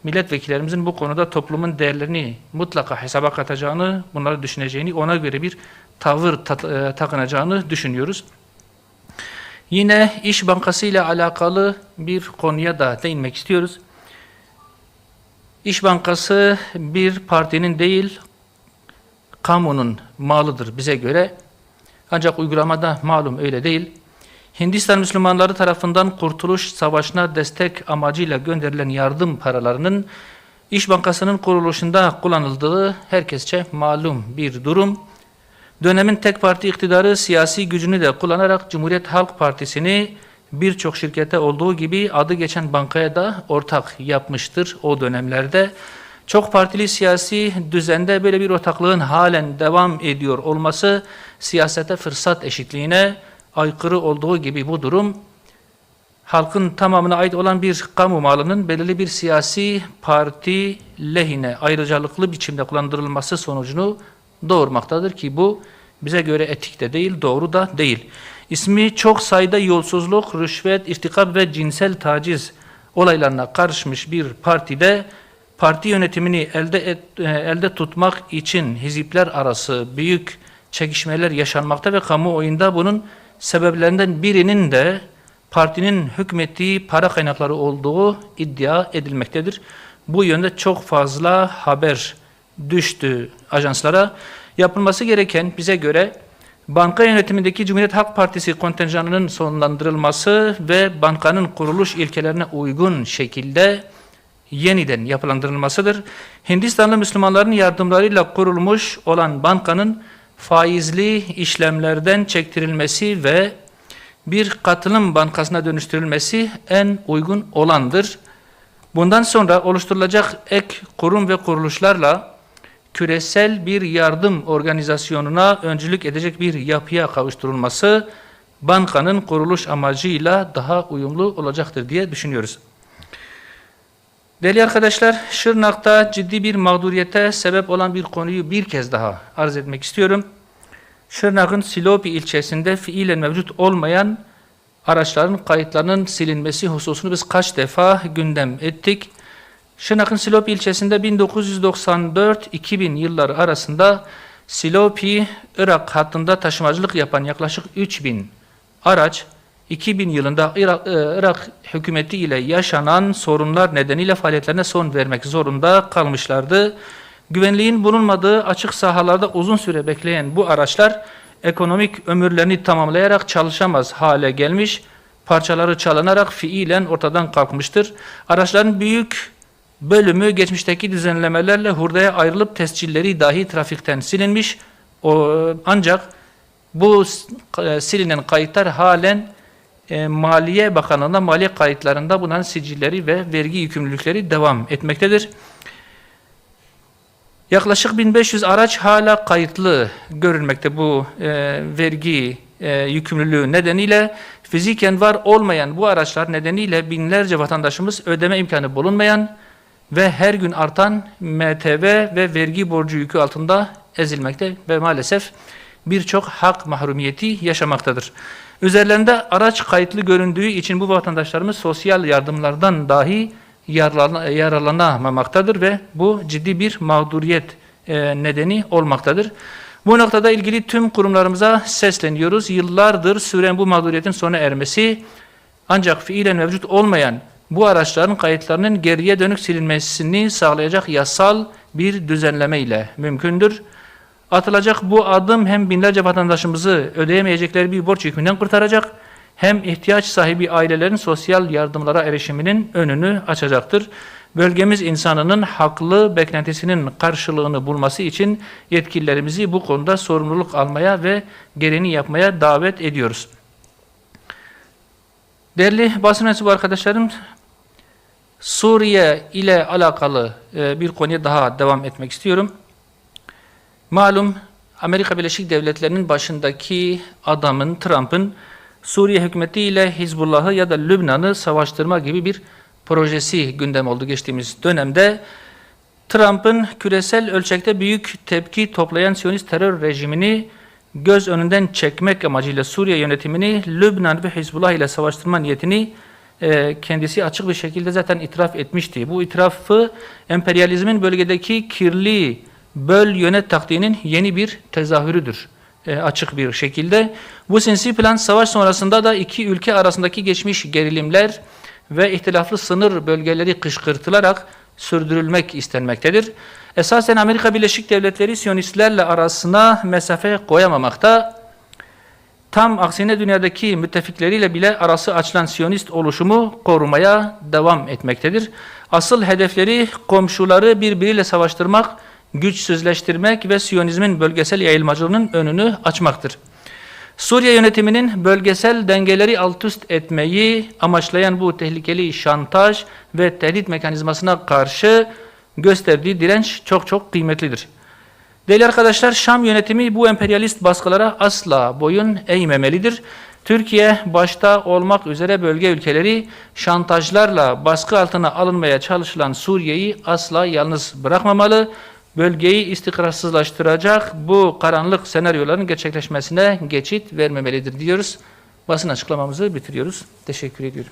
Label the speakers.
Speaker 1: Milletvekillerimizin bu konuda toplumun değerlerini mutlaka hesaba katacağını, bunları düşüneceğini, ona göre bir tavır takınacağını düşünüyoruz. Yine İş Bankası ile alakalı bir konuya da değinmek istiyoruz. İş Bankası bir partinin değil, kamunun malıdır bize göre. Ancak uygulamada malum öyle değil. Hindistan Müslümanları tarafından Kurtuluş Savaşı'na destek amacıyla gönderilen yardım paralarının İş Bankası'nın kuruluşunda kullanıldığı herkesçe malum bir durum. Dönemin tek parti iktidarı siyasi gücünü de kullanarak Cumhuriyet Halk Partisi'ni birçok şirkete olduğu gibi adı geçen bankaya da ortak yapmıştır o dönemlerde. Çok partili siyasi düzende böyle bir ortaklığın halen devam ediyor olması siyasete fırsat eşitliğine aykırı olduğu gibi bu durum halkın tamamına ait olan bir kamu malının belirli bir siyasi parti lehine ayrıcalıklı biçimde kullandırılması sonucunu doğurmaktadır ki bu bize göre etik de değil, doğru da değil. İsmi çok sayıda yolsuzluk, rüşvet, irtikap ve cinsel taciz olaylarına karışmış bir partide parti yönetimini elde tutmak için hizipler arası büyük çekişmeler yaşanmakta ve kamuoyunda bunun sebeplerinden birinin de partinin hükmettiği para kaynakları olduğu iddia edilmektedir. Bu yönde çok fazla haber düştü ajanslara. Yapılması gereken bize göre banka yönetimindeki Cumhuriyet Halk Partisi kontenjanının sonlandırılması ve bankanın kuruluş ilkelerine uygun şekilde yeniden yapılandırılmasıdır. Hindistanlı Müslümanların yardımlarıyla kurulmuş olan bankanın faizli işlemlerden çektirilmesi ve bir katılım bankasına dönüştürülmesi en uygun olandır. Bundan sonra oluşturulacak ek kurum ve kuruluşlarla küresel bir yardım organizasyonuna öncülük edecek bir yapıya kavuşturulması bankanın kuruluş amacıyla daha uyumlu olacaktır diye düşünüyoruz. Değerli arkadaşlar, Şırnak'ta ciddi bir mağduriyete sebep olan bir konuyu bir kez daha arz etmek istiyorum. Şırnak'ın Silopi ilçesinde fiilen mevcut olmayan araçların kayıtlarının silinmesi hususunu biz kaç defa gündem ettik. Şırnak'ın Silopi ilçesinde 1994-2000 yılları arasında Silopi-Irak hattında taşımacılık yapan yaklaşık 3000 araç 2000 yılında Irak hükümeti ile yaşanan sorunlar nedeniyle faaliyetlerine son vermek zorunda kalmışlardı. Güvenliğin bulunmadığı açık sahalarda uzun süre bekleyen bu araçlar ekonomik ömürlerini tamamlayarak çalışamaz hale gelmiş, parçaları çalınarak fiilen ortadan kalkmıştır. Araçların büyük bölümü geçmişteki düzenlemelerle hurdaya ayrılıp tescilleri dahi trafikten silinmiş. Ancak bu silinen kayıtlar halen Maliye Bakanlığı'nda maliye kayıtlarında bunların sicilleri ve vergi yükümlülükleri devam etmektedir. Yaklaşık 1500 araç hala kayıtlı görülmekte bu vergi yükümlülüğü nedeniyle. Fiziken var olmayan bu araçlar nedeniyle binlerce vatandaşımız ödeme imkanı bulunmayan ve her gün artan MTV ve vergi borcu yükü altında ezilmekte ve maalesef birçok hak mahrumiyeti yaşamaktadır. Üzerlerinde araç kayıtlı göründüğü için bu vatandaşlarımız sosyal yardımlardan dahi yararlanamamaktadır ve bu ciddi bir mağduriyet nedeni olmaktadır. Bu noktada ilgili tüm kurumlarımıza sesleniyoruz. Yıllardır süren bu mağduriyetin sona ermesi ancak fiilen mevcut olmayan bu araçların kayıtlarının geriye dönük silinmesini sağlayacak yasal bir düzenleme ile mümkündür. Atılacak bu adım hem binlerce vatandaşımızı ödeyemeyecekleri bir borç yükünden kurtaracak, hem ihtiyaç sahibi ailelerin sosyal yardımlara erişiminin önünü açacaktır. Bölgemiz insanının haklı beklentisinin karşılığını bulması için yetkililerimizi bu konuda sorumluluk almaya ve gereğini yapmaya davet ediyoruz. Değerli basın mensubu arkadaşlarım, Suriye ile alakalı bir konuya daha devam etmek istiyorum. Malum Amerika Birleşik Devletleri'nin başındaki adamın, Trump'ın Suriye hükümeti ile Hizbullah'ı ya da Lübnan'ı savaştırma gibi bir projesi gündem oldu geçtiğimiz dönemde. Trump'ın küresel ölçekte büyük tepki toplayan Siyonist terör rejimini göz önünden çekmek amacıyla Suriye yönetimini Lübnan ve Hizbullah ile savaştırma niyetini kendisi açık bir şekilde zaten itiraf etmişti. Bu itirafı emperyalizmin bölgedeki kirli böl yönet taktiğinin yeni bir tezahürüdür. Açık bir şekilde. Bu sinsi plan savaş sonrasında da iki ülke arasındaki geçmiş gerilimler ve ihtilaflı sınır bölgeleri kışkırtılarak sürdürülmek istenmektedir. Esasen Amerika Birleşik Devletleri Siyonistlerle arasına mesafe koyamamakta. Tam aksine dünyadaki müttefikleriyle bile arası açılan Siyonist oluşumu korumaya devam etmektedir. Asıl hedefleri komşuları birbiriyle savaştırmak, güçsüzleştirmek ve Siyonizmin bölgesel yayılmacılığının önünü açmaktır. Suriye yönetiminin bölgesel dengeleri alt üst etmeyi amaçlayan bu tehlikeli şantaj ve tehdit mekanizmasına karşı gösterdiği direnç çok kıymetlidir. Değerli arkadaşlar, Şam yönetimi bu emperyalist baskılara asla boyun eğmemelidir. Türkiye başta olmak üzere bölge ülkeleri şantajlarla baskı altına alınmaya çalışılan Suriye'yi asla yalnız bırakmamalı. Bölgeyi istikrarsızlaştıracak bu karanlık senaryoların gerçekleşmesine geçit vermemelidir diyoruz. Basın açıklamamızı bitiriyoruz. Teşekkür ediyorum.